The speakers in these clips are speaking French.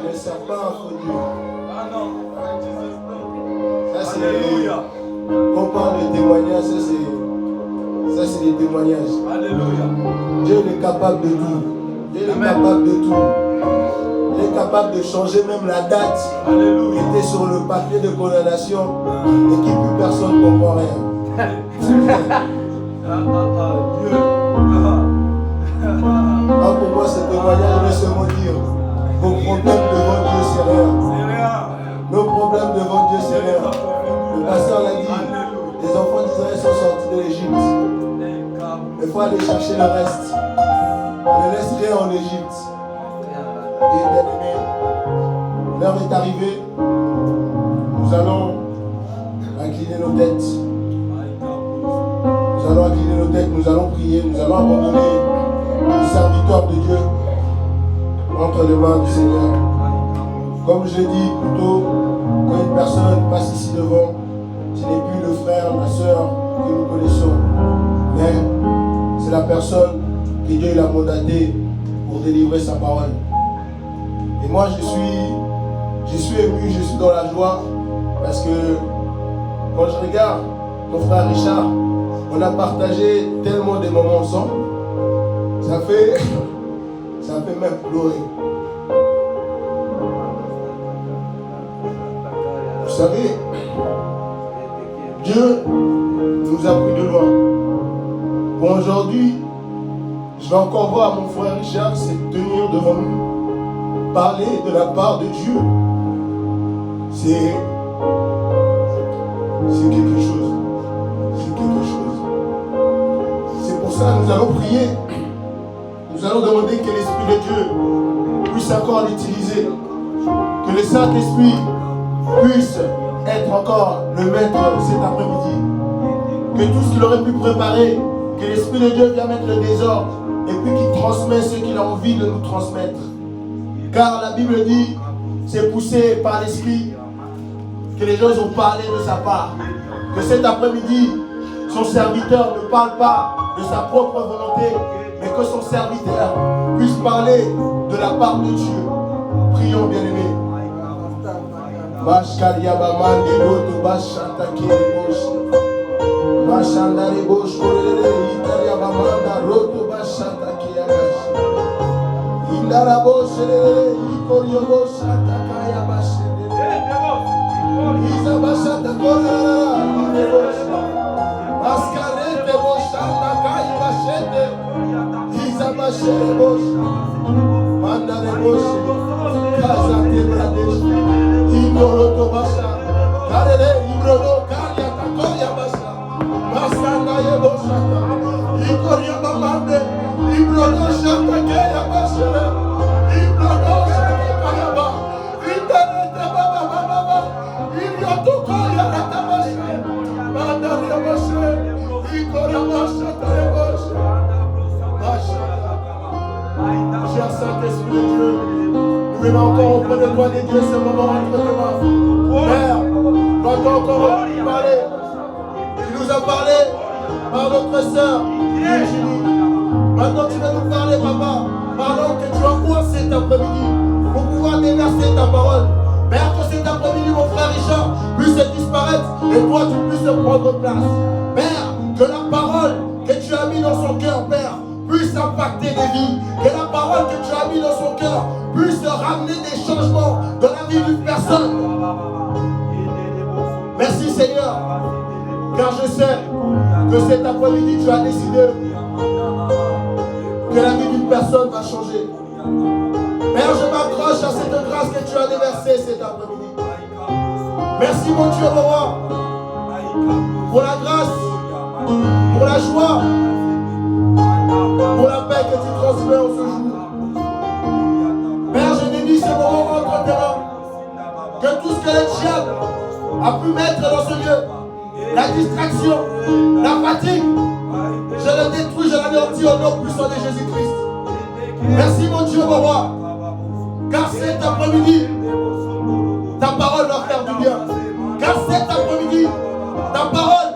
On ne sert pas un faux Dieu. Ah non. Ça c'est quand on parle de témoignage, ça c'est des témoignages. Alléluia. Dieu est capable de tout. Dieu est capable de tout. Il est capable de changer même la date Alléluia. qui était sur le papier de condamnation et qui plus personne ne comprend rien. Dieu. Pour moi, ce témoignage veut seulement dire vos problèmes devant Dieu, c'est rien. Nos problèmes devant Dieu, c'est rien. Le pasteur l'a dit, les enfants d'Israël sont sortis de l'Égypte. Il faut aller chercher le reste. On ne laisse rien en Égypte. Et bien aimé, l'heure est arrivée. Nous allons incliner nos têtes. Nous allons incliner nos têtes, nous allons prier, nous allons abandonner le serviteur de Dieu entre les mains du Seigneur. Comme je l'ai dit plus tôt, quand une personne passe ici devant, ce n'est plus le frère, la soeur que nous connaissons, mais c'est la personne que Dieu a mandatée pour délivrer sa parole. Et moi je suis ému, je suis dans la joie, parce que quand je regarde mon frère Richard, on a partagé tellement de moments ensemble, ça fait même pleurer. Vous savez, Dieu nous a pris de loin. Bon, aujourd'hui, je vais encore voir mon frère Richard se tenir devant nous, parler de la part de Dieu. C'est quelque chose. C'est quelque chose. C'est pour ça que nous allons prier. Nous allons demander que l'Esprit de Dieu puisse encore l'utiliser. Que le Saint-Esprit puisse être encore le maître cet après-midi. Que tout ce qu'il aurait pu préparer, que l'Esprit de Dieu vienne mettre le désordre et puis qu'il transmet ce qu'il a envie de nous transmettre. Car la Bible dit, c'est poussé par l'Esprit que les gens ont parlé de sa part. Que cet après-midi, son serviteur ne parle pas de sa propre volonté, mais que son serviteur puisse parler de la part de Dieu. Prions, bien-aimés. Cher Saint-Esprit de Dieu, nous venons encore auprès de toi, de Dieu, ce moment entre tes mains. Père, quand tu as encore parlé, tu nous as parlé par notre sœur, Virginie. Maintenant tu vas nous parler, papa, pardon que tu as ouvert cet après-midi pour pouvoir déverser ta parole. Père, que cet après-midi, mon frère Richard puisse disparaître et toi tu puisses prendre place. Père, que la parole que tu as mis dans son cœur, Père, puisse impacter des vies, que la parole que tu as mis dans son cœur puisse ramener des changements dans la vie d'une personne. Merci Seigneur, car je sais que cet après-midi tu as décidé que la vie d'une personne va changer. Père, je m'accroche à cette grâce que tu as déversée cet après-midi. Merci mon Dieu, mon roi, pour la grâce, pour la joie, pour la paix que tu transmets en ce jour. Père, je dédie ce moment entre tes mains. Que tout ce que le diable a pu mettre dans ce lieu, la distraction, la fatigue, je le détruis, je l'anéantis au nom puissant de Jésus-Christ. Merci mon Dieu, mon roi, car cet après-midi, ta parole va faire du bien. Car cet après-midi, ta parole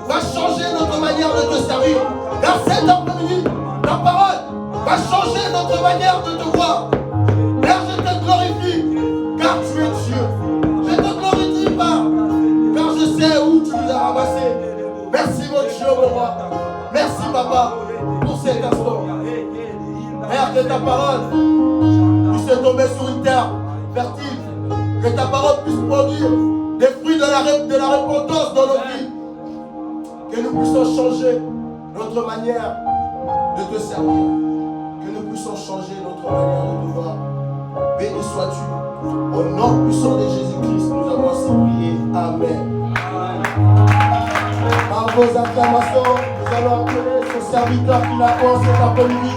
va changer notre manière de te servir. Car cet après-midi, ta parole va changer notre manière de te voir. Père, je te glorifie ta parole puisse tomber sur une terre fertile. Que ta parole puisse produire des fruits de la repentance dans nos vies. Que nous puissions changer notre manière de te servir. Que nous puissions changer notre manière de te voir. Béni sois-tu. Au nom puissant de Jésus-Christ, nous avons ainsi prié. Amen. Par vos acclamations, nous allons appeler ce serviteur qui l'a pensé cet après-midi,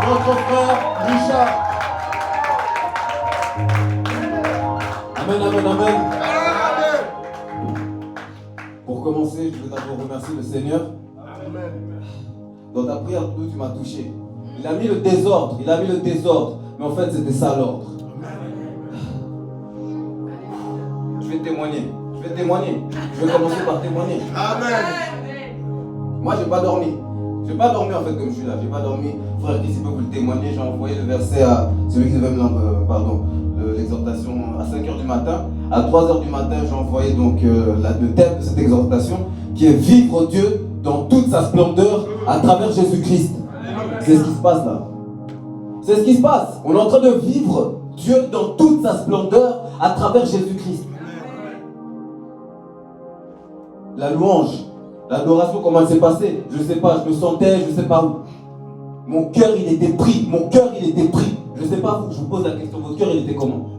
notre frère Richard. Amen, amen, amen. Pour commencer, je veux d'abord remercier le Seigneur. Amen. Dans ta prière, tu m'as touché. Il a mis le désordre, mais en fait c'était ça l'ordre. Je vais témoigner. Je vais commencer par témoigner. Amen. Moi, j'ai pas dormi. J'ai pas dormi en fait comme je suis là. J'ai pas dormi. Frère, ici peut vous le témoigner. J'ai envoyé le verset à celui qui devait me l'exhortation à 5h du matin. À 3h du matin, j'ai envoyé donc le thème de cette exhortation qui est vivre Dieu dans toute sa splendeur à travers Jésus-Christ. C'est ce qui se passe là. C'est ce qui se passe. On est en train de vivre Dieu dans toute sa splendeur à travers Jésus-Christ. La louange, l'adoration, comment elle s'est passée, je ne sais pas, je me sentais, je ne sais pas où. Mon cœur, il était pris, Je ne sais pas vous, je vous pose la question, votre cœur, il était comment?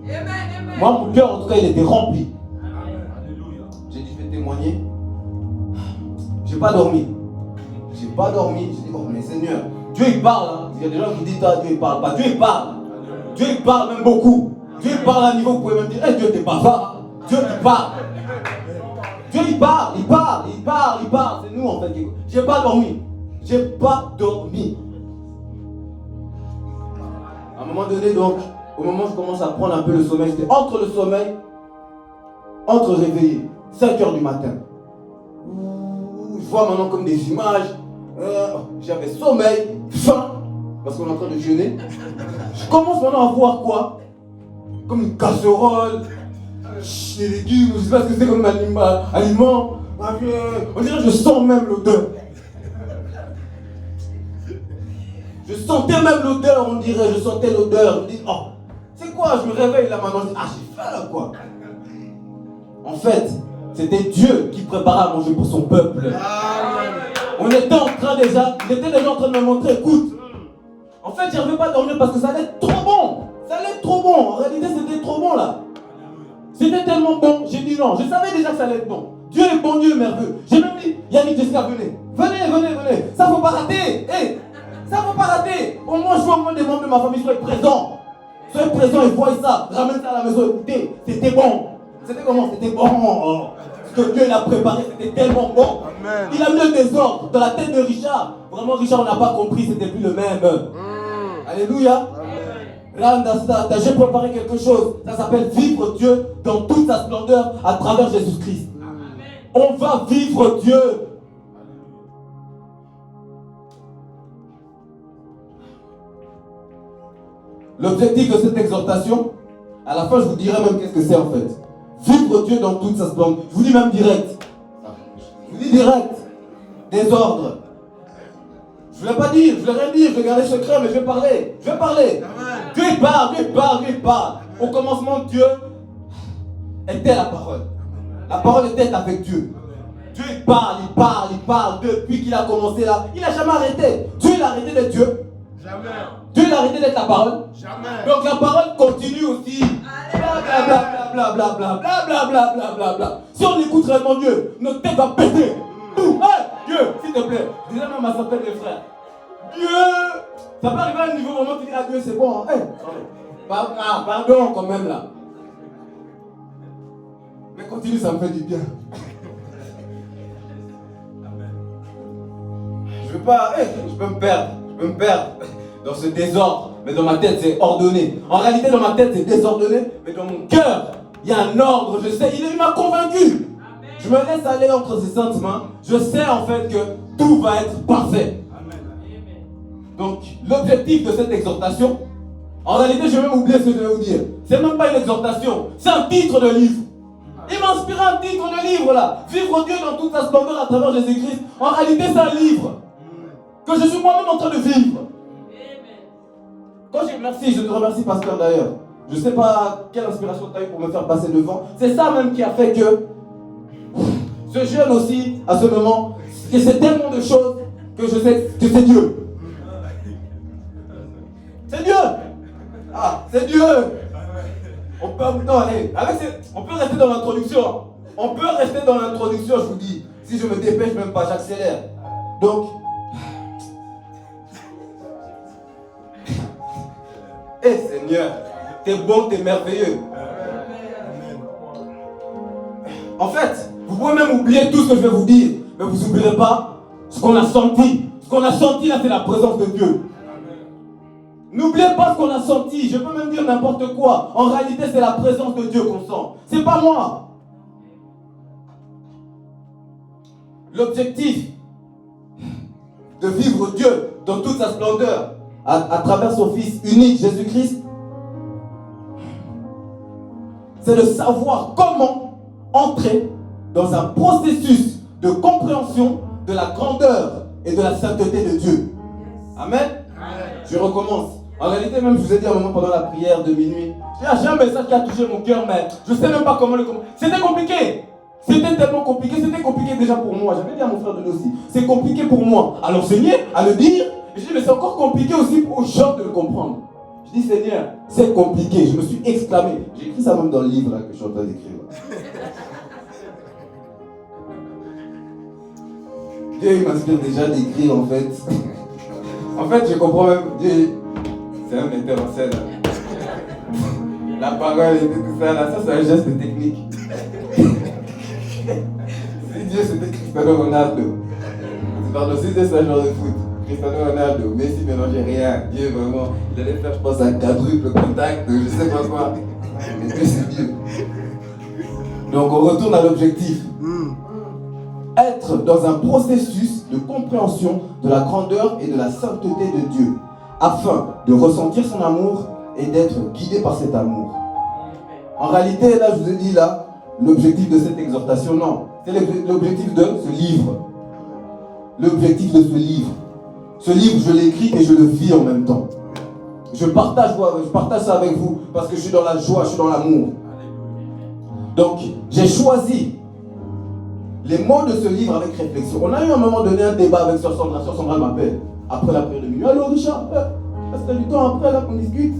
Moi, mon cœur, en tout cas, il était rempli. J'ai dit, je vais témoigner. J'ai pas dormi. J'ai dit, oh, mais Seigneur, Dieu, il parle. Hein. Il y a des gens qui disent, Dieu, il parle pas. Dieu, il parle. Dieu, il parle même beaucoup. Dieu, il parle à un niveau, vous pouvez même dire, Dieu, t'es bavard. Dieu, il parle. Dieu, il parle. C'est nous, en fait. J'ai pas dormi. À un moment donné, donc, au moment où je commence à prendre un peu le sommeil, j'étais entre le sommeil, entre réveillé, 5h du matin. Je vois maintenant comme des images. J'avais sommeil, faim, parce qu'on est en train de jeûner. Je commence maintenant à voir quoi? Comme une casserole, des légumes, je sais pas ce que c'est comme aliment. On dirait que je sens même l'odeur. Je sentais même l'odeur, on dirait, je sentais l'odeur. Je me dis, oh, c'est quoi? Je me réveille là maintenant, je dis, ah, j'ai faim là quoi. En fait, c'était Dieu qui préparait à manger pour son peuple. On était en train déjà, il était déjà en train de me montrer, écoute. En fait, j'arrivais pas à dormir parce que ça allait être trop bon. En réalité, c'était trop bon là. C'était tellement bon, j'ai dit non. Je savais déjà que ça allait être bon. Dieu est bon, Dieu est merveilleux. J'ai même dit, Yannick, Jessica, venez. Ça faut pas rater. Ça faut pas rater. Au moins, je vois au moins des membres de ma famille soient présents. Soyez présents et voyez ça. Ramène ça à la maison, écoutez. C'était bon. C'était comment? C'était bon. Oh. Ce que Dieu l'a préparé, c'était tellement bon. Amen. Il a mis le désordre dans la tête de Richard. Vraiment, Richard, on n'a pas compris, c'était plus le même. Alléluia. Randa, j'ai préparé quelque chose. Ça s'appelle vivre Dieu dans toute sa splendeur à travers Jésus-Christ. On va vivre Dieu. L'objectif de cette exhortation, à la fin je vous dirai même qu'est-ce que c'est en fait. Vivre Dieu dans toute sa splendeur. Je vous dis même direct. Désordre. Je ne voulais pas dire, je ne voulais rien dire, je vais garder secret, mais je vais parler. Dieu il parle. Au commencement, Dieu était la parole. La parole était avec Dieu. Dieu il parle depuis qu'il a commencé là. Il n'a jamais arrêté. Dieu il a arrêté d'être Dieu. Jamais. Dieu il a arrêté d'être la parole. Jamais. Donc la parole continue aussi. Blablabla. Si on écoute réellement Dieu, notre tête va péter. Hey, Dieu, s'il te plaît. Disais même à certains des frères. Dieu. Ça peut arriver à un niveau où tu dis à Dieu c'est bon. Hey, pardon quand même là. Mais continue, ça me fait du bien. Je peux pas, je peux me perdre dans ce désordre, mais dans ma tête c'est ordonné. En réalité dans ma tête c'est désordonné, mais dans mon cœur il y a un ordre, je sais, il m'a convaincu. Je me laisse aller entre ses saintes mains, je sais en fait que tout va être parfait. Donc l'objectif de cette exhortation, en réalité je vais même oublier ce que je vais vous dire. C'est même pas une exhortation, c'est un titre de livre. Il m'a inspiré un titre de livre là. Vivre Dieu dans toute sa splendeur à travers Jésus-Christ. En réalité c'est un livre que je suis moi-même en train de vivre. Quand je remercie, je te remercie, pasteur, d'ailleurs. Je ne sais pas quelle inspiration tu as eu pour me faire passer devant. C'est ça même qui a fait que ce jeune aussi, à ce moment, que c'est tellement de choses que je sais que c'est Dieu. C'est Dieu. Ah, c'est Dieu. On peut, non, allez, on peut rester dans l'introduction. On peut rester dans l'introduction, je vous dis. Si je me dépêche même pas, j'accélère. Donc, Seigneur, t'es bon, t'es merveilleux. En fait, vous pouvez même oublier tout ce que je vais vous dire, mais vous n'oublierez pas ce qu'on a senti. Ce qu'on a senti là, c'est la présence de Dieu. N'oubliez pas ce qu'on a senti. Je peux même dire n'importe quoi. En réalité, c'est la présence de Dieu qu'on sent. C'est pas moi. L'objectif de vivre Dieu dans toute sa splendeur à travers son Fils unique, Jésus-Christ, c'est de savoir comment entrer dans un processus de compréhension de la grandeur et de la sainteté de Dieu. Amen. Je recommence. En réalité, même je vous ai dit à un moment pendant la prière de minuit, j'ai un message qui a touché mon cœur, mais je ne sais même pas comment le commencer. C'était compliqué. C'était tellement compliqué. C'était compliqué déjà pour moi. J'avais dit à mon frère de nous aussi. C'est compliqué pour moi à l'enseigner, à le dire. Et je dis, mais c'est encore compliqué aussi aux gens de le comprendre. Je dis, Seigneur, c'est compliqué. Je me suis exclamé. J'ai écrit ça même dans le livre là, que je suis en train d'écrire. Dieu, il m'inspire déjà d'écrire en fait. En fait, je comprends même. Dieu, c'est un metteur en scène. La parole et tout ça, là, ça c'est un geste technique. Si Dieu c'était Cristiano Ronaldo, pardon, si c'était ça genre de foot, Cristiano Ronaldo, Messi mélangeait rien, Dieu vraiment, il allait faire je pense un quadruple contact, je sais pas quoi. Mais Dieu c'est Dieu. Donc on retourne à l'objectif. Être dans un processus de compréhension de la grandeur et de la sainteté de Dieu, afin de ressentir son amour et d'être guidé par cet amour. En réalité, là je vous ai dit là, l'objectif de cette exhortation, non. C'est l'objectif de ce livre. L'objectif de ce livre. Ce livre, je l'écris et je le vis en même temps. Je partage ça avec vous parce que je suis dans la joie, je suis dans l'amour. Donc, j'ai choisi les mots de ce livre avec réflexion. On a eu à un moment donné un débat avec Sœur Sandra. Sœur Sandra m'appelle après la prière de minuit. Allô Richard, est-ce que tu as du temps après là qu'on discute?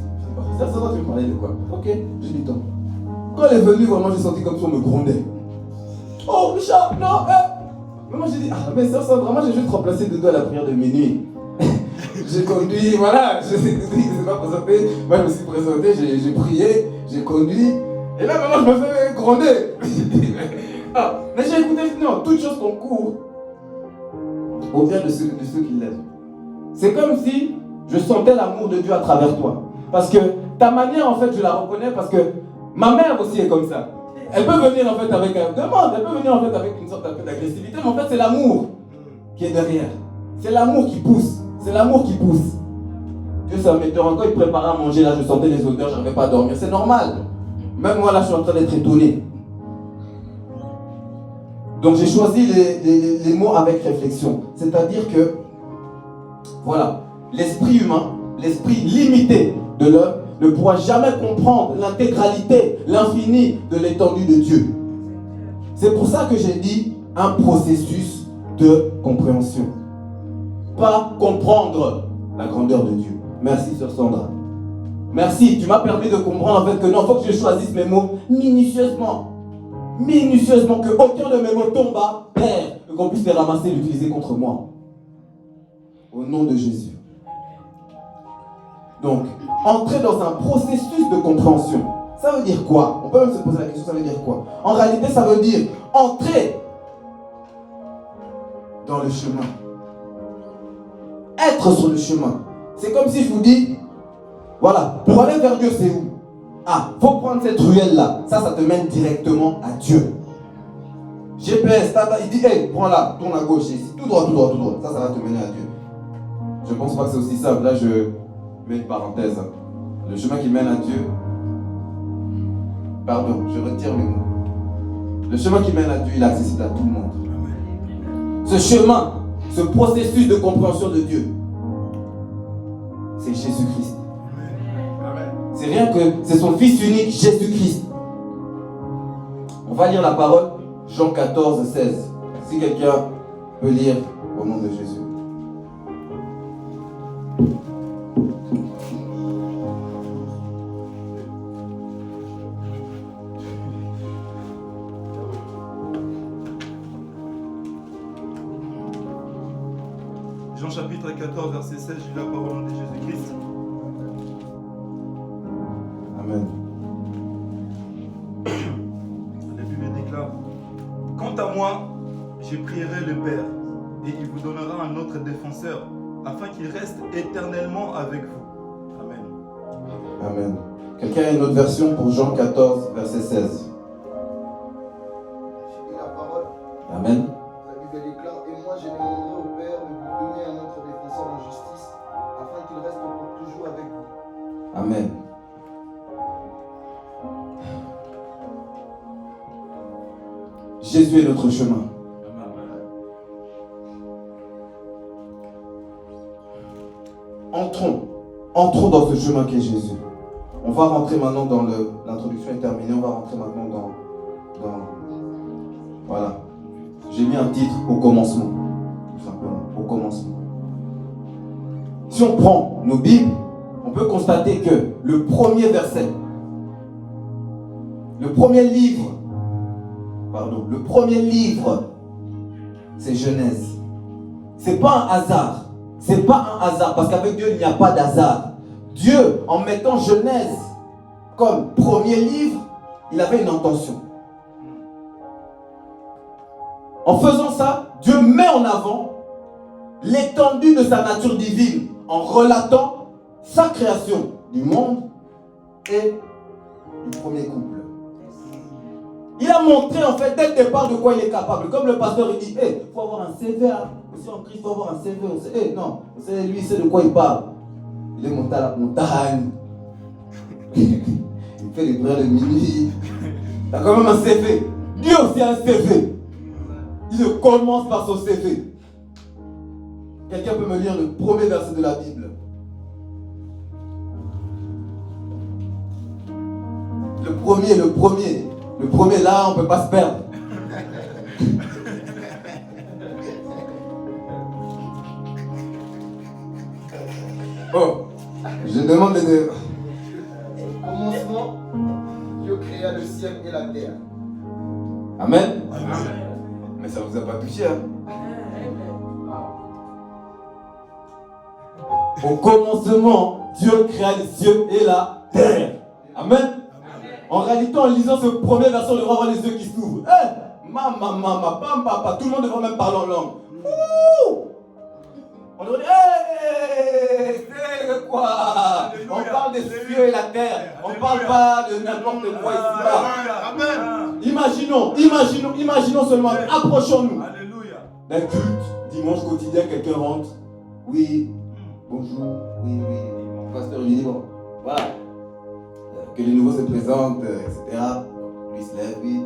Sœur Sandra, tu veux parler de quoi? Ok, j'ai du temps. Quand elle est venue, vraiment, j'ai senti comme si on me grondait. Oh, Richard, non, Mais moi, j'ai dit, ah, mais ça, vraiment, j'ai juste remplacé Dodo à la prière de minuit. J'ai conduit, voilà, je sais pas présenté. Moi, je me suis présenté, j'ai prié, j'ai conduit. Et là, maintenant, je me fais gronder. Ah, mais j'ai écouté, non, toute chose concourt au bien de ceux qui l'aiment. C'est comme si je sentais l'amour de Dieu à travers toi. Parce que ta manière, en fait, je la reconnais parce que ma mère aussi est comme ça. Elle peut venir en fait avec un demande, elle peut venir en fait avec une sorte un peu d'agressivité, mais en fait c'est l'amour qui est derrière. C'est l'amour qui pousse. C'est l'amour qui pousse. Dieu c'est un metteur en quand il préparait à manger, là je sentais les odeurs, je n'arrivais pas à dormir. C'est normal. Même moi là je suis en train d'être étonné. Donc j'ai choisi les mots avec réflexion. C'est-à-dire que, voilà, l'esprit humain, l'esprit limité de l'homme, ne pourra jamais comprendre l'intégralité, l'infini de l'étendue de Dieu. C'est pour ça que j'ai dit un processus de compréhension. Pas comprendre la grandeur de Dieu. Merci, Sœur Sandra. Merci, tu m'as permis de comprendre en fait que non, il faut que je choisisse mes mots minutieusement. Minutieusement, que aucun de mes mots tombe à terre, et qu'on puisse les ramasser et l'utiliser contre moi. Au nom de Jésus. Donc, entrer dans un processus de compréhension, ça veut dire quoi? On peut même se poser la question, ça veut dire quoi? En réalité, ça veut dire entrer dans le chemin. Être sur le chemin. C'est comme si je vous dis, voilà, pour aller vers Dieu, c'est où? Ah, faut prendre cette ruelle-là. Ça te mène directement à Dieu. GPS, il dit, hey, prends là, tourne à gauche, ici, tout droit, tout droit, tout droit. Ça va te mener à Dieu. Je pense pas que c'est aussi simple. Là, je mets une parenthèse. Le chemin qui mène à Dieu. Pardon, je retire mes mots. Le chemin qui mène à Dieu, il est accessible à tout le monde. Ce chemin, ce processus de compréhension de Dieu, c'est Jésus-Christ. C'est rien que c'est son Fils unique, Jésus-Christ. On va lire la parole, Jean 14, 16. Si quelqu'un peut lire au nom de Jésus. Jean chapitre 14, verset 16, j'ai la parole au nom de Jésus-Christ. Amen. La Bible déclare: quant à moi, je prierai le Père, et il vous donnera un autre défenseur, afin qu'il reste éternellement avec vous. Amen. Amen. Quelqu'un a une autre version pour Jean 14, verset 16. Et la parole, Amen. la Bible déclare: et moi je demanderai au Père de vous donner un autre défenseur en justice, afin qu'il reste pour toujours avec vous. Amen. Jésus est notre chemin. Entrons dans ce chemin qu'est Jésus. On va rentrer maintenant dans l'introduction est terminée, on va rentrer maintenant dans voilà. J'ai mis un titre au commencement, tout simplement, au commencement. Si on prend nos Bibles, on peut constater que le premier verset, le premier livre, c'est Genèse. C'est pas un hasard. C'est pas un hasard, parce qu'avec Dieu, il n'y a pas d'hasard. Dieu, en mettant Genèse comme premier livre, il avait une intention. En faisant ça, Dieu met en avant l'étendue de sa nature divine, en relatant sa création du monde et du premier couple. Il a montré en fait dès le départ de quoi il est capable. Comme le pasteur il dit, il faut avoir un CV. Aussi en Christ, il faut avoir un CV. Non, lui, il sait de quoi il parle. Il est monté à la montagne. Il fait les prières de minuit. Il a quand même un CV. Dieu aussi a un CV. Il commence par son CV. Quelqu'un peut me lire le premier verset de la Bible? Le premier, là, on ne peut pas se perdre. Oh, je demande de... Au commencement, Dieu créa le ciel et la terre. Amen. Mais ça ne vous a pas touché, hein? Au commencement, Dieu créa les cieux et la terre. Amen. En réalité, en lisant ce premier verset, on devrait avoir les yeux qui s'ouvrent. Maman, papa, tout le monde devrait même parler en langue. On devrait dire, c'est quoi? On parle des cieux et la terre. On ne parle pas de n'importe quoi ici. Imaginons seulement, approchons-nous. Alléluia. D'un culte, dimanche quotidien, quelqu'un rentre. Oui, bonjour, oui, pasteur libre. Voilà. Que les nouveaux se présentent, etc. Lui se lève, oui.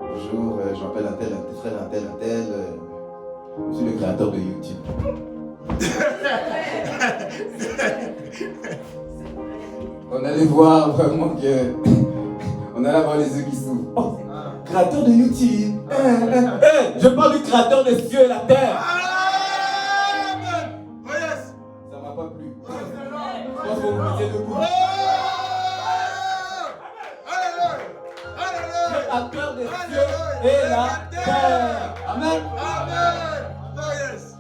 Bonjour, je m'appelle un tel, un tel. Je suis le créateur de YouTube. On allait voir vraiment que... On allait avoir les yeux qui s'ouvrent. Oh, créateur de YouTube. Je parle du créateur des cieux et la terre. Amen. Oh yes. Ça m'a pas plu. Je pense que vous me mettez debout. Créateur des cieux et la terre. Amen. Amen. Oh yes.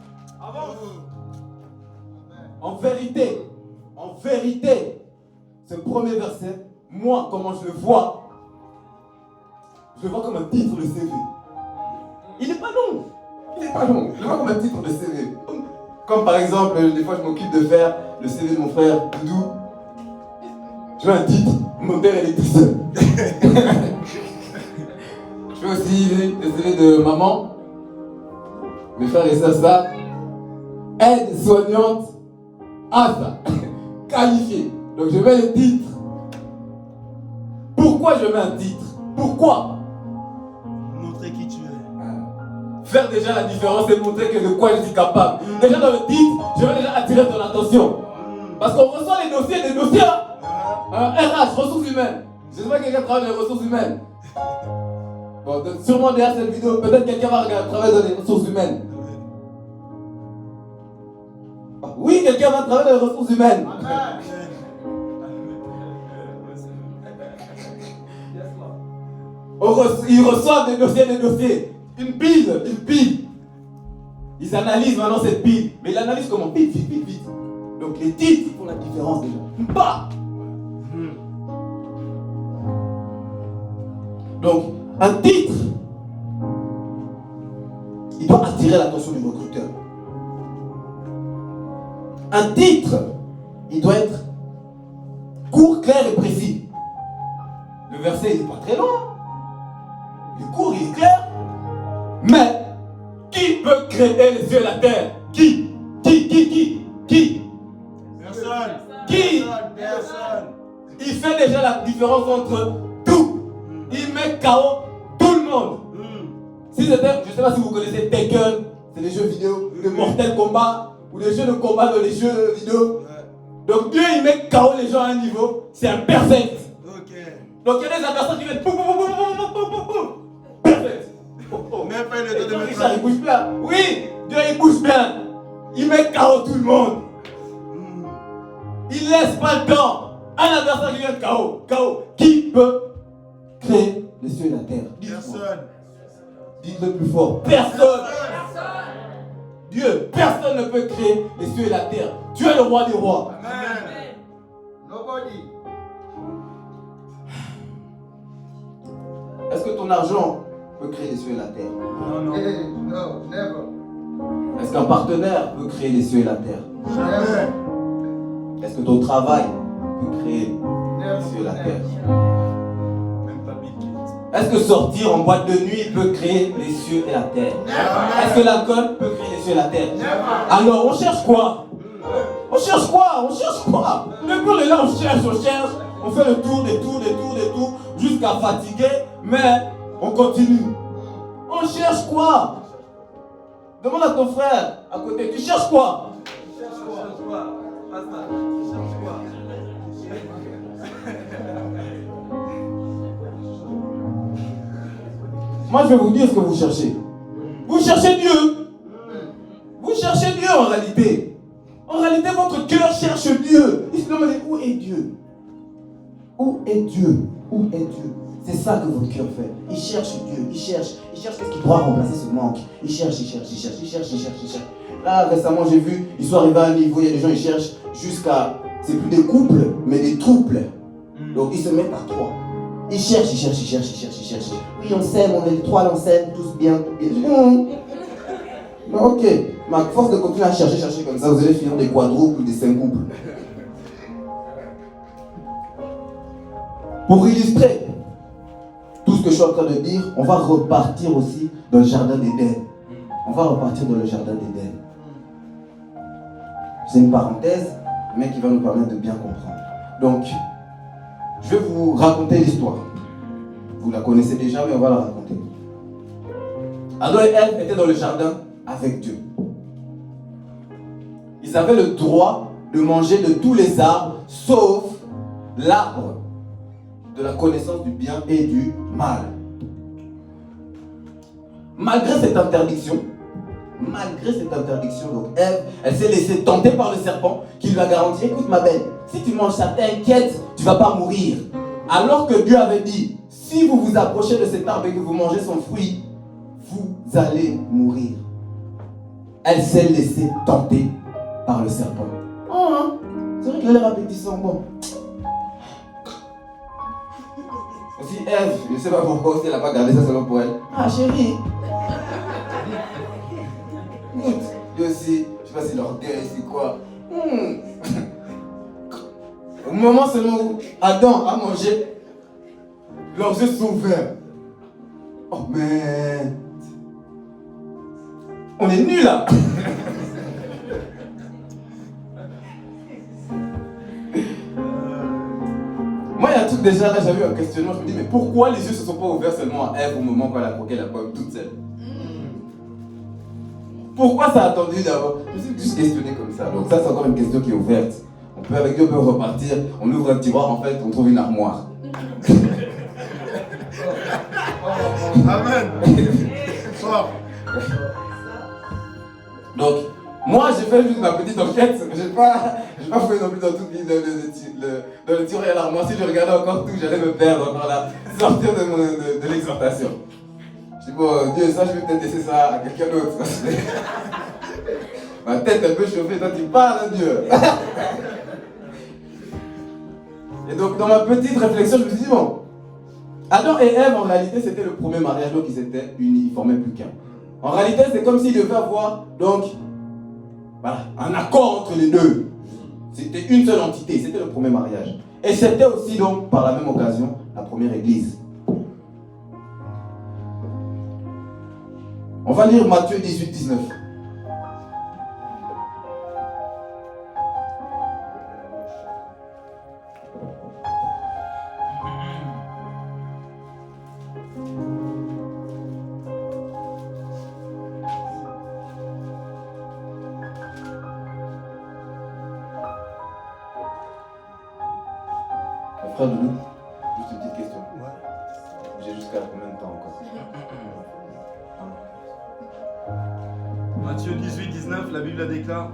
En vérité, ce premier verset, moi, comment je le vois comme un titre de CV. Il n'est pas long. Je le vois comme un titre de CV. Comme par exemple, des fois je m'occupe de faire le CV de mon frère Doudou. Je veux un titre, moteur électricien. Je fais aussi le CV de maman. Mes frères et sœurs savent. Aide soignante ASA. Qualifiée. Donc je mets le titre. Pourquoi je mets un titre? Pourquoi? Montrer qui tu es. Faire déjà la différence et montrer que de quoi je suis capable. Déjà dans le titre, je vais déjà attirer ton attention. Parce qu'on reçoit les dossiers, des dossiers. RH, ressources humaines. Je sais pas quelqu'un travaille dans les ressources humaines. Bon, donc, sûrement derrière cette vidéo, peut-être quelqu'un va travailler dans les ressources humaines. Oui, quelqu'un va travailler dans les ressources humaines. Ils reçoivent des dossiers. Une pile. Ils analysent maintenant cette pile. Mais ils l'analysent comment? Vite. Donc les titres font la différence déjà. Bah! Donc, un titre, il doit attirer l'attention du recruteur. Un titre, il doit être court, clair et précis. Le verset, il n'est pas très long. Il est court, il est clair. Mais, qui peut créer les cieux et la terre? Qui? Personne. Qui? Personne. Il fait déjà la différence entre tout. Il met KO tout le monde. Si c'était, je ne sais pas si vous connaissez Tekken, c'est des jeux vidéo, de Mortal Kombat, ou des jeux de combat dans les jeux vidéo. Donc Dieu, il met KO les gens à un niveau, c'est un perfect. Donc il y a des adversaires qui mettent perfect. Même pas le temps de mettre. Richard, il bouge bien. Oui, Dieu, il bouge bien. Il met KO tout le monde. Il laisse pas le temps. Un adversaire qui vient de KO. Qui peut créer les cieux et la terre? Personne. Dites-le plus fort. Personne. Dieu, personne ne peut créer les cieux et la terre. Tu es le roi des rois. Amen. Nobody. Est-ce que ton argent peut créer les cieux et la terre? Non. Hey, no, never. Est-ce qu'un partenaire peut créer les cieux et la terre? Jamais. Est-ce que ton travail peut créer Never. les cieux et la terre? Même pas Bill Gates. Est-ce que sortir en boîte de nuit peut créer les cieux et la terre? Est-ce que l'alcool peut créer les cieux et la terre? Alors on cherche quoi? On cherche quoi? Depuis on est là, on cherche. On fait le tour, des tours, jusqu'à fatiguer, mais on continue. On cherche quoi? Demande à ton frère à côté, tu cherches quoi? Moi je vais vous dire ce que vous cherchez. Vous cherchez Dieu. Vous cherchez Dieu en réalité. En réalité, votre cœur cherche Dieu. Il se demande où est Dieu? Où est Dieu? Où est Dieu? C'est ça que votre cœur fait. Il cherche Dieu. Il cherche ce qui doit remplacer ce manque. Il cherche. Là, récemment, j'ai vu, ils sont arrivés à un niveau, il y a des gens, ils cherchent jusqu'à, c'est plus des couples, mais des trouples. Donc, ils se mettent à 3. Ils cherchent. Oui, on s'aime, on est les 3, on s'aime, tous bien. Non, ok. Mais à force de continuer à chercher comme ça, vous allez finir des quadruples ou des 5 couples. Pour illustrer tout ce que je suis en train de dire, on va repartir aussi dans le jardin d'Éden. C'est une parenthèse, mais qui va nous permettre de bien comprendre. Donc, je vais vous raconter l'histoire. Vous la connaissez déjà, mais on va la raconter. Adam et Ève étaient dans le jardin avec Dieu. Ils avaient le droit de manger de tous les arbres, sauf l'arbre de la connaissance du bien et du mal. Malgré cette interdiction, donc Ève, elle s'est laissée tenter par le serpent qui lui a garanti, écoute ma belle, si tu manges ça, t'inquiète, tu ne vas pas mourir. Alors que Dieu avait dit, si vous vous approchez de cet arbre et que vous mangez son fruit, vous allez mourir. Elle s'est laissée tenter par le serpent. Oh, c'est vrai qu'il a l'air appétissant, bon. Aussi Ève, je ne sais pas pourquoi aussi elle n'a pas gardé ça seulement pour elle. Ah chérie. Écoute, lui aussi, je ne sais pas si l'orgueil c'est quoi. Au moment seulement où Adam a mangé, leurs yeux sont ouverts. Oh mais on est nuls là. Moi, il y a un truc déjà là, j'avais eu un questionnement. Je me dis, mais pourquoi les yeux ne se sont pas ouverts seulement à Ève au moment où elle a croqué la pomme toute seule? Pourquoi ça a attendu d'abord? Je me suis juste questionné comme ça. Donc, ça, c'est encore une question qui est ouverte. On peut, avec Dieu, on peut repartir. On ouvre un tiroir, en fait, on trouve une armoire. Amen. Fort. Donc, moi, j'ai fait juste ma petite enquête. Je n'ai pas fouillé non plus dans tout dans le tiroir et l'armoire. Si je regardais encore tout, j'allais me perdre encore là, sortir de l'exhortation. Je dis, bon, Dieu, ça, je vais peut-être laisser ça à quelqu'un d'autre. Ma tête, elle peut chauffer, toi, tu parles, hein, Dieu. Et donc, dans ma petite réflexion, je me suis dit, bon, Adam et Ève, en réalité, c'était le premier mariage, donc ils étaient unis, ils formaient plus qu'un. En réalité, c'est comme s'ils devaient avoir, donc, voilà, un accord entre les deux. C'était une seule entité, c'était le premier mariage. Et c'était aussi, donc, par la même occasion, la première église. On va lire Matthieu 18, 19. Frère de nous, juste une petite question. J'ai jusqu'à combien de temps encore? Matthieu 18, 19, la Bible déclare: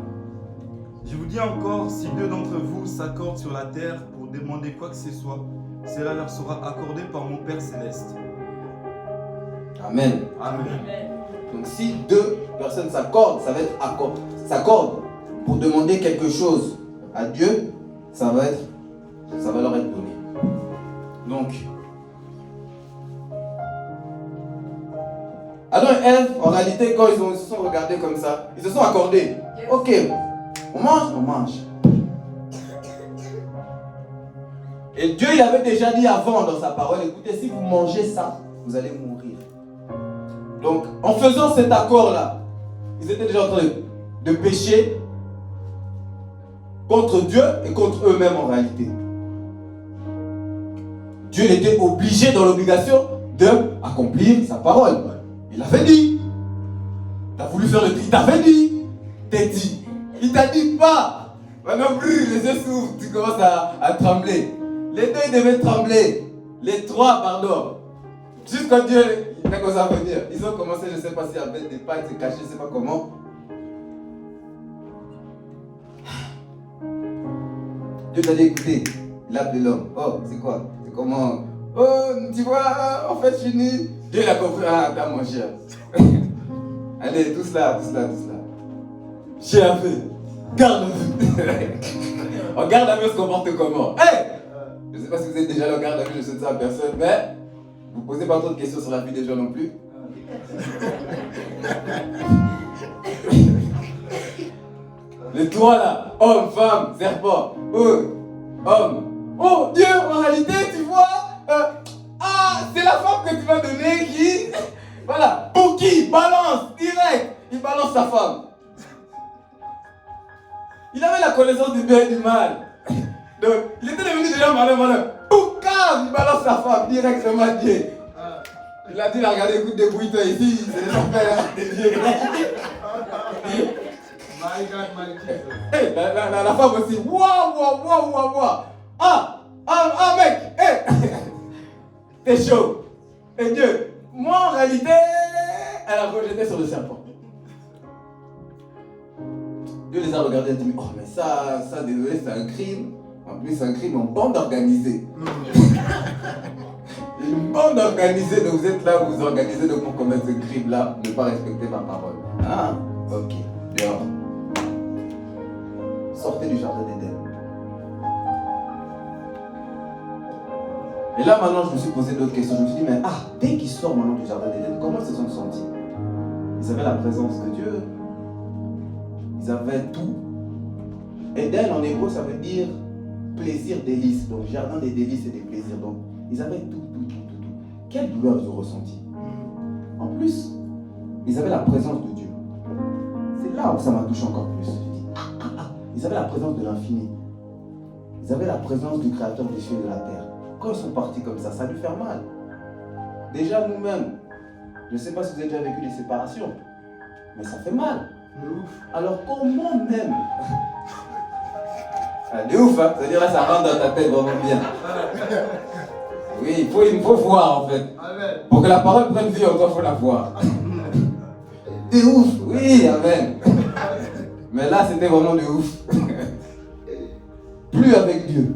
Je vous dis encore, si deux d'entre vous s'accordent sur la terre pour demander quoi que ce soit, cela leur sera accordé par mon Père Céleste. Amen. Amen. Donc si deux personnes s'accordent, ça va être accord. S'accordent pour demander quelque chose à Dieu, ça va leur être donné. Donc, Adam et Ève, en réalité, quand ils se sont regardés comme ça, ils se sont accordés. Ok, on mange. Et Dieu, il avait déjà dit avant dans sa parole, écoutez, si vous mangez ça, vous allez mourir. Donc, en faisant cet accord-là, ils étaient déjà en train de pécher contre Dieu et contre eux-mêmes en réalité. Dieu était obligé, dans l'obligation, d'accomplir sa parole. Il avait dit. Tu as voulu faire le tri, il t'avait dit. T'es dit. Il t'a dit pas. Maintenant, les yeux s'ouvrent, tu commences à trembler. Les deux, ils devaient trembler. Les trois, pardon. Juste quand Dieu il a commencé à venir, ils ont commencé, je ne sais pas s'il y avait des pattes cachées, je ne sais pas comment. Dieu t'a dit, écoutez, il a appelé l'homme. Oh, c'est quoi? C'est comment? Oh, tu vois, en fait, je suis nu. Dieu il a compris, ah, t'as mon cher. Allez, tous là. J'ai un peu. Garde à vue. En garde à vue, on se comporte comment? Hey! Je ne sais pas si vous êtes déjà là en garde à vue, je sais ça à personne, mais vous ne posez pas trop de questions sur la vie des gens non plus. Les trois là, homme, femme, serpent, homme. Oh Dieu, en réalité, tu vois, c'est la femme que tu m'as donnée qui, voilà, pour qui, balance, direct, il balance sa femme. Il avait la connaissance du bien et du mal. Donc, il était devenu déjà malin. Poucave, il balance sa femme directement Dieu. Il a dit, regardez, écoute, débrouille-toi ici, c'est les enfers de Dieu. My God. Hey, la femme aussi, waouh. Ah, mec, hey. T'es chaud. Et Dieu, moi en réalité, elle a rejeté sur le serpent. Dieu les a regardés et a dit, oh mais ça, désolé, c'est un crime. En plus, c'est un crime en bande organisée. Une bande organisée, donc vous êtes là, vous vous organisez donc pour commettre ce crime-là, ne pas respecter ma parole. Ah, ok, dehors. Sortez du jardin d'Éden. Et là maintenant, je me suis posé d'autres questions. Je me suis dit, mais dès qu'ils sortent maintenant du jardin d'Éden, comment ils se sont sentis? Ils avaient la présence de Dieu. Ils avaient tout. Éden en hébreu, ça veut dire plaisir, délice. Donc jardin des délices et des plaisirs. Donc ils avaient tout. Quelle douleur ils ont ressenti. En plus, ils avaient la présence de Dieu. C'est là où ça m'a touché encore plus. Je dis, ils avaient la présence de l'infini. Ils avaient la présence du Créateur des cieux et de la terre. Quand ils sont partis comme ça a dû faire mal. Déjà nous-mêmes, je ne sais pas si vous avez déjà vécu des séparations, mais ça fait mal. Alors comment même Ah, de ouf, hein. C'est-à-dire là, ça rentre dans ta tête vraiment bien. Oui, il faut voir en fait. Amen. Pour que la parole prenne vie en toi, il faut la voir. De ouf, oui, amen. Mais là, c'était vraiment de ouf. Plus avec Dieu.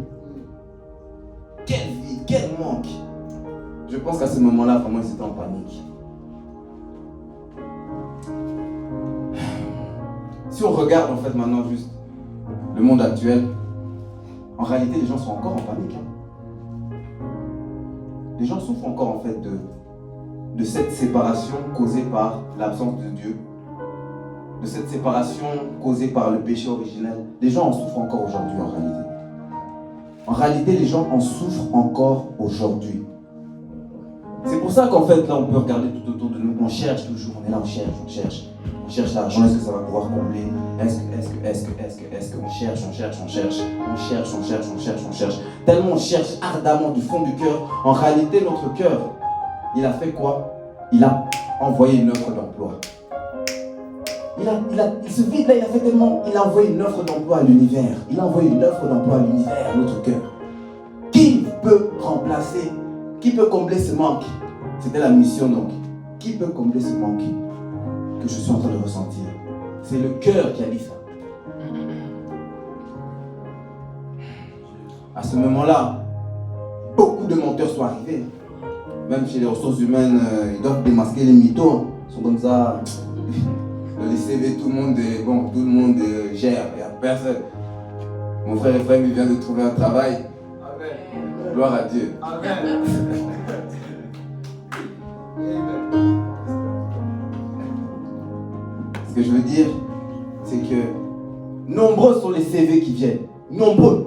Quel vide, quel manque. Je pense qu'à ce moment-là, vraiment, ils étaient en panique. Si on regarde en fait maintenant juste le monde actuel, en réalité, les gens sont encore en panique. Hein. Les gens souffrent encore en fait de cette séparation causée par l'absence de Dieu, de cette séparation causée par le péché originel. Les gens en souffrent encore aujourd'hui en réalité. En réalité, les gens en souffrent encore aujourd'hui. C'est pour ça qu'en fait, là, on peut regarder tout autour de nous. On cherche toujours, on est là, on cherche. On cherche l'argent, est-ce que ça va pouvoir combler? Est-ce qu'on cherche. Tellement on cherche ardemment du fond du cœur. En réalité, notre cœur, il a fait quoi? Il a envoyé une offre d'emploi. Ce vide-là, il a fait tellement. Il a envoyé une offre d'emploi à l'univers. Il a envoyé une offre d'emploi à l'univers, à notre cœur. Qui peut remplacer? Qui peut combler ce manque? C'était la mission donc. Qui peut combler ce manque que je suis en train de ressentir? C'est le cœur qui a dit ça. À ce moment-là, beaucoup de menteurs sont arrivés. Même chez les ressources humaines, ils doivent démasquer les mythos. Ils sont comme ça. Dans les CV, tout le monde gère. Il n'y a personne. Mon frère Ephraim, il vient de trouver un travail. Amen. Gloire à Dieu. Amen. Ce que je veux dire, c'est que nombreux sont les CV qui viennent. Nombreux.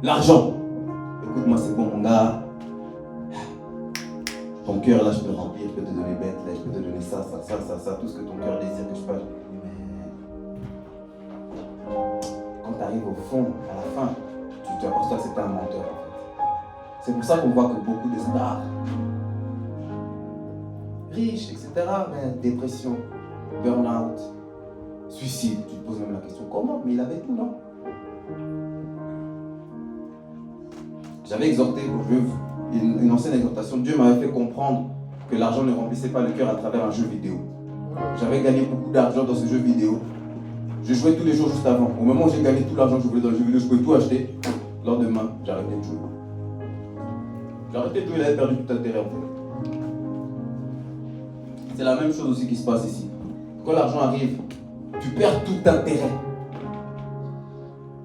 L'argent. Écoute-moi, c'est bon, mon gars. Ton cœur, là, je peux le remplir, je peux te donner bête, là, je peux te donner ça, tout ce que ton cœur désire que je fasse. Mais quand tu arrives au fond, à la fin, tu t'aperçois que c'était un menteur. C'est pour ça qu'on voit que beaucoup de stars, riches, etc., mais dépression, burn-out, suicide. Tu te poses même la question, comment? Mais il avait tout, non? J'avais exhorté une ancienne exhortation. Dieu m'avait fait comprendre que l'argent ne remplissait pas le cœur à travers un jeu vidéo. J'avais gagné beaucoup d'argent dans ce jeu vidéo. Je jouais tous les jours juste avant. Au moment où j'ai gagné tout l'argent que je voulais dans le jeu vidéo, je pouvais tout acheter. Le lendemain, j'arrêtais de jouer. J'arrêtais de jouer, il avait perdu tout intérêt en fait. C'est la même chose aussi qui se passe ici. Quand l'argent arrive, tu perds tout intérêt.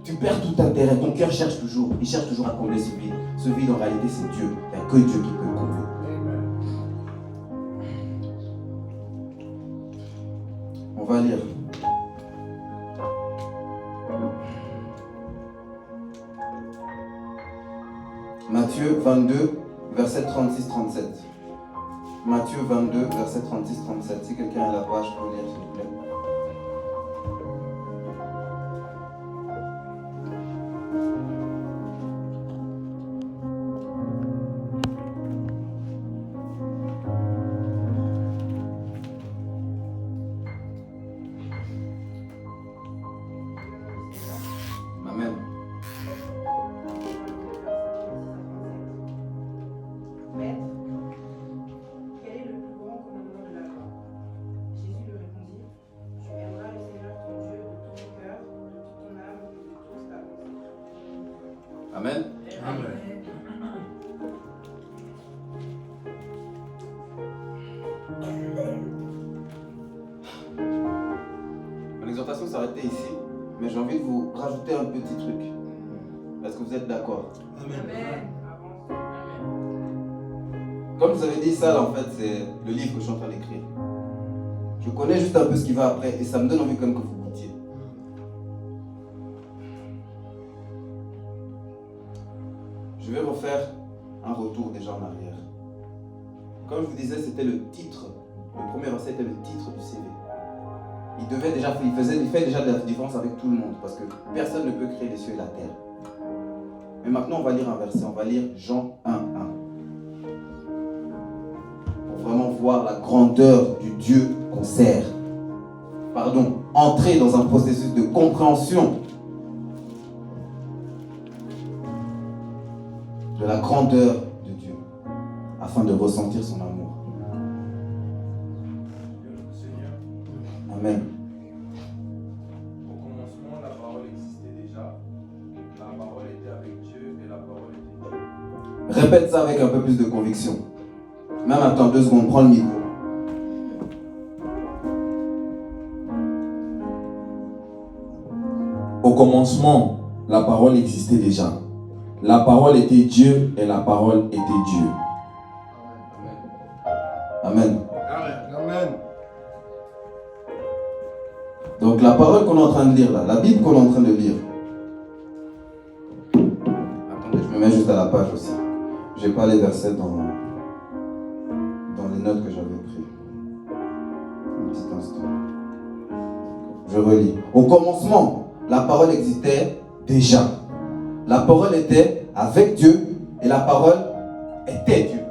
Tu perds tout intérêt. Ton cœur cherche toujours. Il cherche toujours à combler ce vide. Ce vide, en réalité, c'est Dieu. Il n'y a que Dieu qui peut le combler. On va lire. Matthieu 22, verset 36-37. Matthieu 22, verset 36-37. Si quelqu'un a la page, pour lire, s'il vous plaît. Amen. Maître, quel est le plus grand commandement de la loi? Jésus lui répondit, tu aimeras le Seigneur ton Dieu de tout ton cœur, de toute ton âme et de toute ta pensée. Amen. Mon exhortation s'arrêtait ici, mais j'ai envie de vous rajouter un petit truc. Est-ce que vous êtes d'accord? Amen. Comme vous avez dit, ça, là, en fait, c'est le livre que je suis en train d'écrire. Je connais juste un peu ce qui va après et ça me donne envie quand même que vous goûtiez. Je vais refaire un retour déjà en arrière. Comme je vous disais, c'était le titre. Le premier verset était le titre du CV. Il fait déjà de la différence avec tout le monde parce que personne ne peut créer les cieux et la terre. Mais maintenant, on va lire un verset. On va lire Jean 1:1. Pour vraiment voir la grandeur du Dieu qu'on sert. Entrer dans un processus de compréhension la grandeur de Dieu, afin de ressentir son amour. Seigneur, Amen. au commencement, la parole existait déjà. La parole était avec Dieu et la parole était Dieu. Répète ça avec un peu plus de conviction. Même attends 2 secondes, prends le micro. Au commencement, la parole existait déjà. La parole était Dieu et la parole était Dieu. Amen. Amen. Donc la parole qu'on est en train de lire là, la Bible qu'on est en train de lire. Attendez, je me mets juste à la page aussi. J'ai pas les versets dans les notes que j'avais prises. Un petit instant. Je relis. Au commencement, la parole existait déjà. La parole était avec Dieu et la parole était Dieu.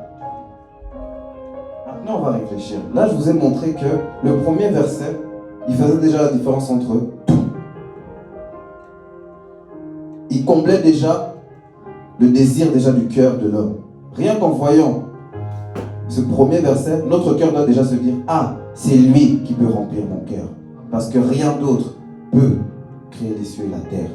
Maintenant, on va réfléchir. Là, je vous ai montré que le premier verset, il faisait déjà la différence entre tout. Il comblait déjà le désir déjà du cœur de l'homme. Rien qu'en voyant ce premier verset, notre cœur doit déjà se dire: ah, c'est lui qui peut remplir mon cœur. Parce que rien d'autre peut créer les cieux et la terre.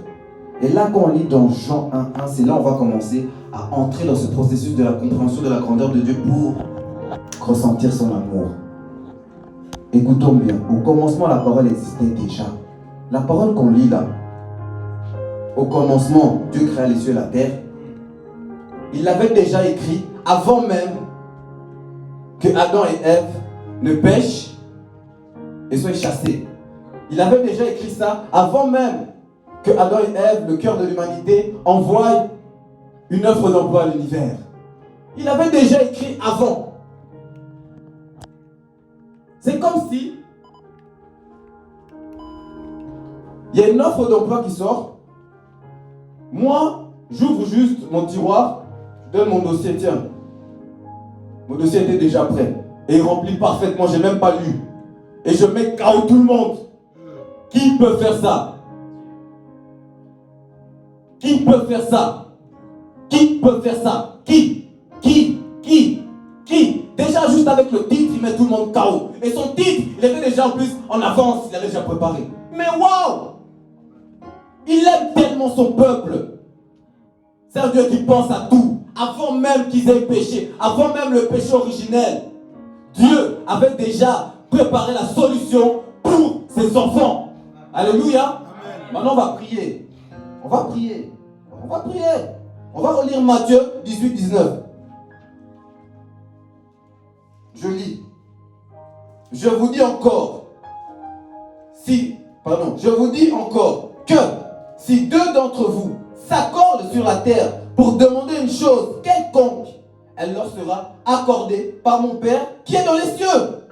Et là, quand on lit dans Jean 1:1, c'est là on va commencer à entrer dans ce processus de la compréhension de la grandeur de Dieu pour ressentir son amour. Écoutons bien. Au commencement, la parole existait déjà. La parole qu'on lit là, au commencement, Dieu créa les cieux et la terre. Il l'avait déjà écrit avant même que Adam et Ève ne pêchent et soient chassés. Il avait déjà écrit ça avant même que Adam et Ève, le cœur de l'humanité, envoient une offre d'emploi à l'univers. Il avait déjà écrit avant. C'est comme si il y a une offre d'emploi qui sort. Moi, j'ouvre juste mon tiroir, je donne mon dossier, tiens. Mon dossier était déjà prêt. Et il remplit parfaitement, je n'ai même pas lu. Et je mets KO tout le monde. Qui peut faire ça? Qui peut faire ça? Qui peut faire ça? Qui? Déjà, juste avec le titre, il met tout le monde KO. Et son titre, il était déjà en plus en avance, il avait déjà préparé. Mais waouh! Il aime tellement son peuple. C'est un Dieu qui pense à tout. Avant même qu'ils aient péché, avant même le péché originel, Dieu avait déjà préparé la solution pour ses enfants. Alléluia. Amen. Maintenant, on va prier. On va prier. On va relire Matthieu 18-19. Je lis. Je vous dis encore que si 2 d'entre vous s'accordent sur la terre pour demander une chose quelconque, elle leur sera accordée par mon Père qui est dans les cieux.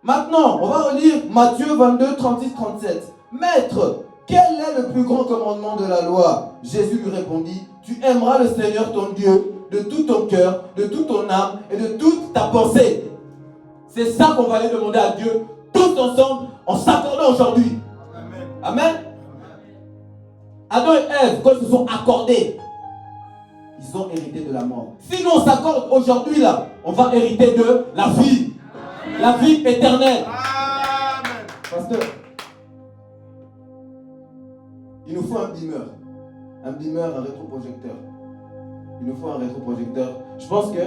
Maintenant, on va relire Matthieu 22, 36, 37. Maître, quel est le plus grand commandement de la loi? Jésus lui répondit: tu aimeras le Seigneur ton Dieu de tout ton cœur, de toute ton âme et de toute ta pensée. C'est ça qu'on va aller demander à Dieu tous ensemble en s'accordant aujourd'hui. Amen. Adam et Ève, quand ils se sont accordés, ils ont hérité de la mort. Si nous on s'accorde aujourd'hui là, on va hériter de la vie. La vie éternelle. Amen. Pasteur, il nous faut un beamer. Un beamer, un rétroprojecteur. Il nous faut un rétroprojecteur. Je pense que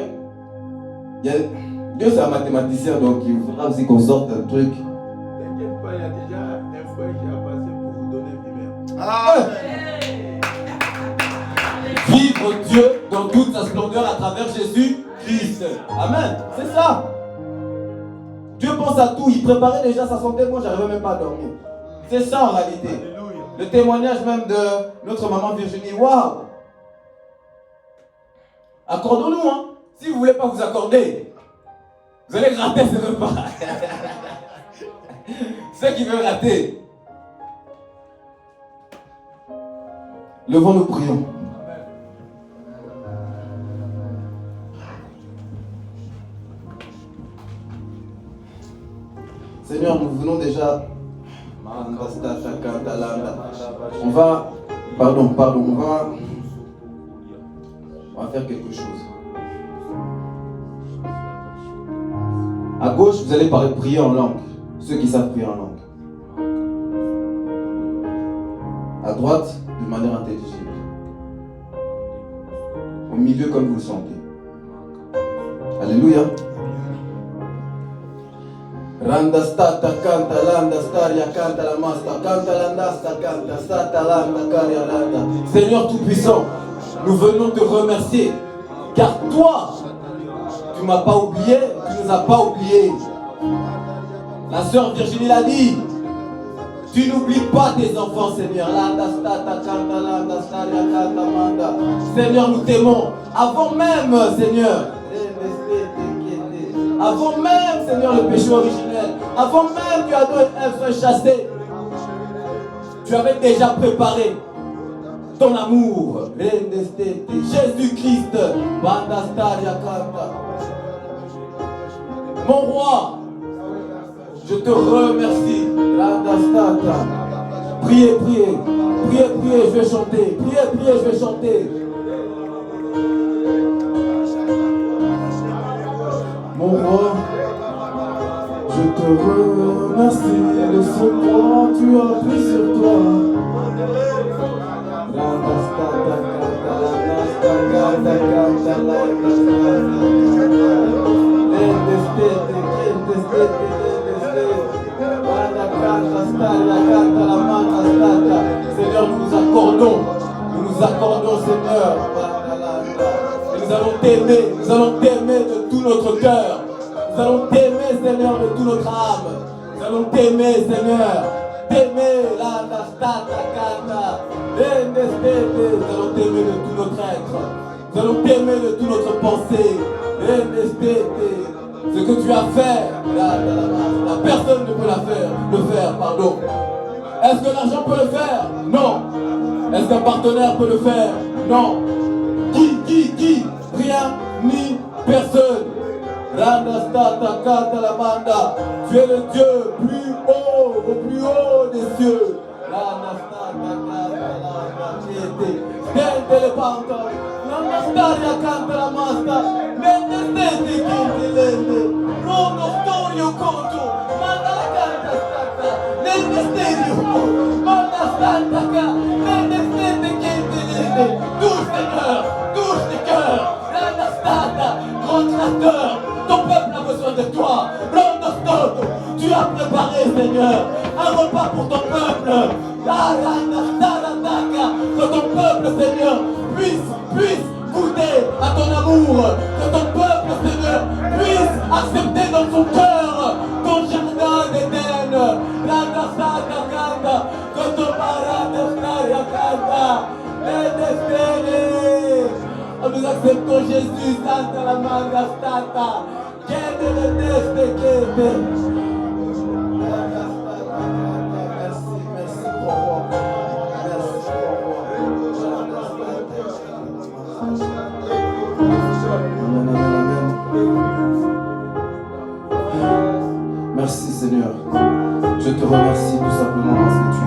Dieu c'est un mathématicien, donc il faudra aussi qu'on sorte un truc. T'inquiète pas, il y a déjà un feuille qui a passé pour vous donner le numéro. Amen. Vivre Dieu dans toute sa splendeur à travers Jésus-Christ. Amen. C'est ça. Dieu pense à tout. Il préparait déjà sa santé. Moi, j'arrivais même pas à dormir. C'est ça en réalité. Alléluia. Le témoignage même de notre maman Virginie. Waouh. Accordons-nous, hein. Si vous ne voulez pas vous accorder, vous allez rater ce repas. Ceux qui veulent rater. Levons-nous, prions. Seigneur, nous venons déjà. On va. Pardon, on va On va faire quelque chose. À gauche, vous allez prier en langue. Ceux qui savent prier en langue. À droite, de manière intelligible. Au milieu, comme vous le sentez. Alléluia. Randa stata canta landa staria canta la masta canta landasta canta stata landa caria landa. Seigneur Tout-Puissant, nous venons te remercier car toi, tu m'as pas oublié, tu nous as pas oublié. La sœur Virginie l'a dit. Tu n'oublies pas tes enfants, Seigneur. Seigneur, nous t'aimons. Avant même, Seigneur. Avant même, Seigneur, le péché originel. Avant même que Adam et Ève soient chassés. Tu avais déjà préparé ton amour. Jésus-Christ. Mon roi. Je te remercie. Priez, priez. Priez, priez, je vais chanter. Priez, priez, je vais chanter. Mon roi, je te remercie de ce poids tu as pris sur toi. Seigneur, nous nous accordons, Seigneur. Et nous allons t'aimer de tout notre cœur. Nous allons t'aimer, Seigneur, de toute notre âme. Nous allons t'aimer, Seigneur. T'aimer, nous allons t'aimer de tout notre être. Nous allons t'aimer de toute notre pensée. Ce que tu as fait, la personne ne peut le faire, pardon. Est-ce que l'argent peut le faire? Non. Est-ce qu'un partenaire peut le faire? Non. Qui? Rien ni personne. Tu es le Dieu plus haut, au plus haut des cieux. Touche les cœurs, grand créateur, ton peuple a besoin de toi. Tu as préparé, Seigneur, un repas pour ton peuple. Que ton peuple, Seigneur, puisse goûter à ton amour. Que ton peuple, Seigneur, puisse accepter dans son cœur ton jardin d'Éden. Que ton nous acceptons Jésus, Santa la manda stata. Merci pour moi. Merci Seigneur. Je te remercie tout simplement parce que tu